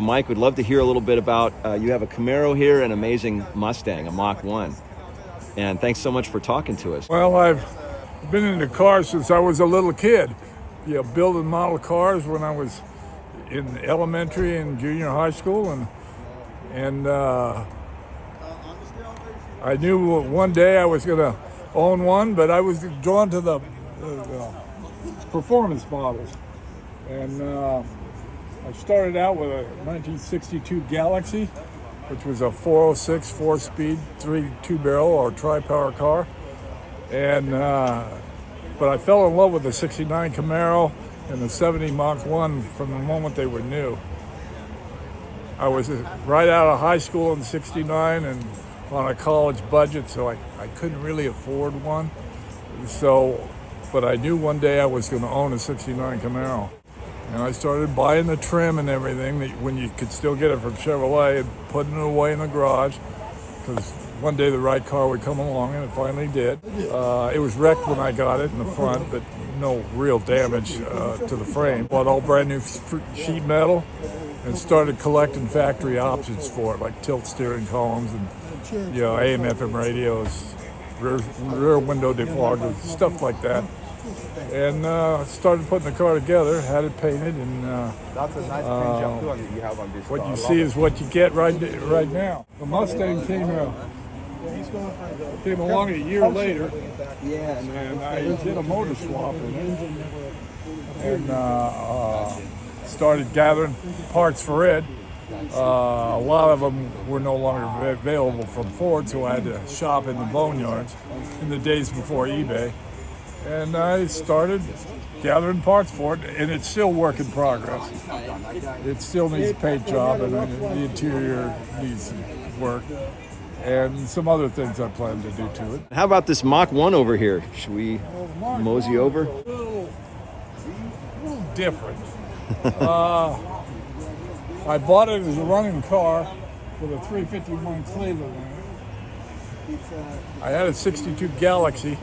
Mike, would love to hear a little bit about, you have a Camaro here, an amazing Mustang, a Mach 1. And thanks so much for talking to us. Well, I've been into cars since I was a little kid. Building model cars when I was in elementary and junior high school, and I knew one day I was going to own one, but I was drawn to the performance models. And I started out with a 1962 Galaxy, which was a 406 4-speed 2-barrel or tri-power car. And but I fell in love with the 69 Camaro and the 70 Mach 1 from the moment they were new. I was right out of high school in 69 and on a college budget, so I couldn't really afford one. But I knew one day I was going to own a 69 Camaro. And I started buying the trim and everything when you could still get it from Chevrolet and putting it away in the garage, because one day the right car would come along, and it finally did. It was wrecked when I got it in the front, but no real damage to the frame. Bought all brand new sheet metal and started collecting factory options for it, like tilt steering columns and AM, FM radios, rear window defroggers, stuff like that. And started putting the car together, had it painted, and that's a nice paint job too that you have on this what car. you see is what you get right now. The Mustang came along a year later, and I did a motor swap in it, and started gathering parts for it. A lot of them were no longer available from Ford, so I had to shop in the boneyards in the days before eBay. And I started gathering parts for it, and it's still work in progress. It still needs a paint job, and the interior needs some work, and some other things I plan to do to it. How about this Mach 1 over here? Should we mosey over? A little different. I bought it as a running car with a 351 Cleveland in it. I had a 62 Galaxy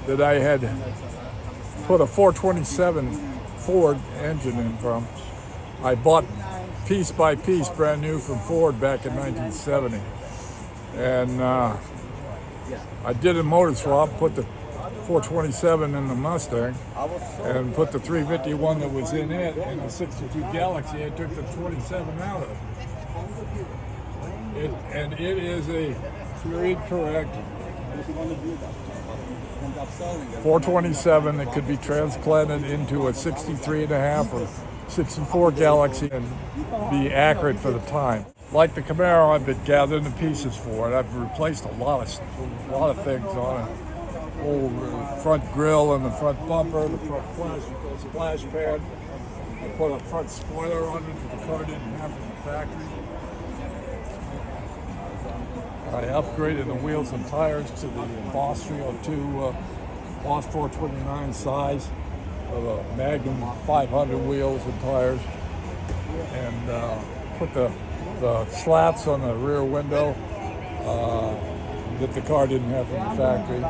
that I had put a 427 Ford engine in from. I bought piece by piece brand new from Ford back in 1970. And I did a motor swap, put the 427 in the Mustang, and put the 351 that was in it in the 62 Galaxy. I took the 27 out of it. And it is a period correct 427 that could be transplanted into a 63.5 or 64 Galaxy and be accurate for the time. Like the Camaro, I've been gathering the pieces for it. I've replaced a lot of things on it. Old front grille and the front bumper, the front splash pad. I put a front spoiler on it that the car didn't have from the factory. I upgraded the wheels and tires to the Boss 302 Boss 429 size of a Magnum 500 wheels and tires, and put the slats on the rear window that the car didn't have from the factory,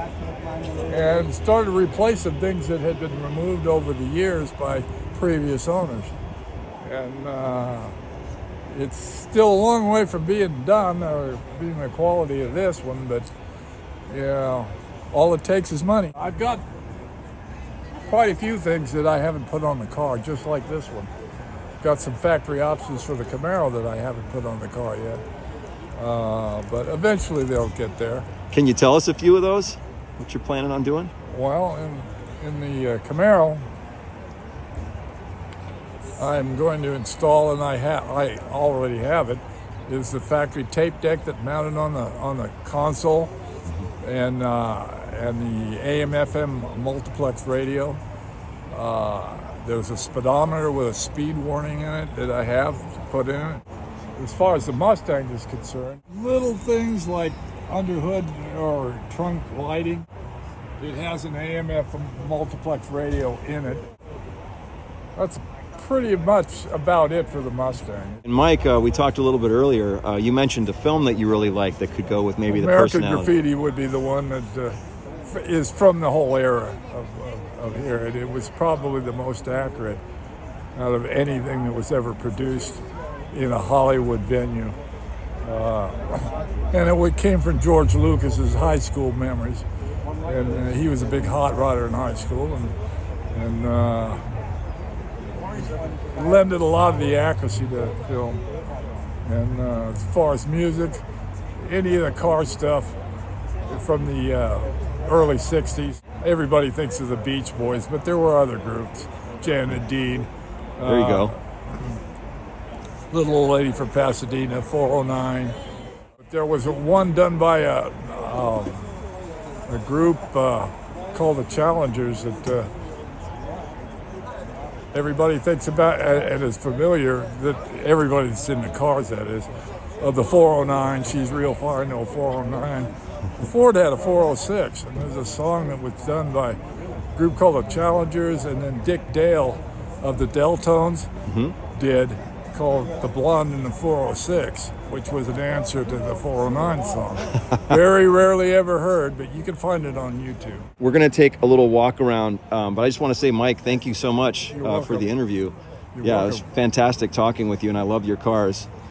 and started replacing things that had been removed over the years by previous owners. And it's still a long way from being done or being the quality of this one, but all it takes is money. I've got quite a few things that I haven't put on the car, just like this one. Got some factory options for the Camaro that I haven't put on the car yet, but eventually they'll get there. Can you tell us a few of those? What you're planning on doing? Well, in the Camaro, I'm going to install, and I already have it, is the factory tape deck that mounted on the console, and the AM/FM multiplex radio. There's a speedometer with a speed warning in it that I have put in it. As far as the Mustang is concerned, little things like underhood or trunk lighting. It has an AM/FM multiplex radio in it. That's pretty much about it for the Mustang. And Mike, we talked a little bit earlier. You mentioned a film that you really like that could go with maybe American the personality. Graffiti would be the one that is from the whole era of here. It was probably the most accurate out of anything that was ever produced in a Hollywood venue. And it came from George Lucas's high school memories. And he was a big hot rodder in high school, and lended a lot of the accuracy to the film. And as far as music, any of the car stuff from the early 60s, everybody thinks of the Beach Boys, but there were other groups, Jan and Dean. There you go. Little Old Lady from Pasadena, 409. There was one done by a group called the Challengers that everybody thinks about and is familiar, that everybody that's in the cars, that is, of the 409, She's Real Fine, no 409. Ford had a 406, and there's a song that was done by a group called the Challengers, and then Dick Dale of the Deltones did, called The Blonde in the 406, which was an answer to the 409 song. Very rarely ever heard, but you can find it on YouTube. We're going to take a little walk around, but I just want to say, Mike, thank you so much for welcome. the interview. You're It was welcome. fantastic talking with you, and I love your cars.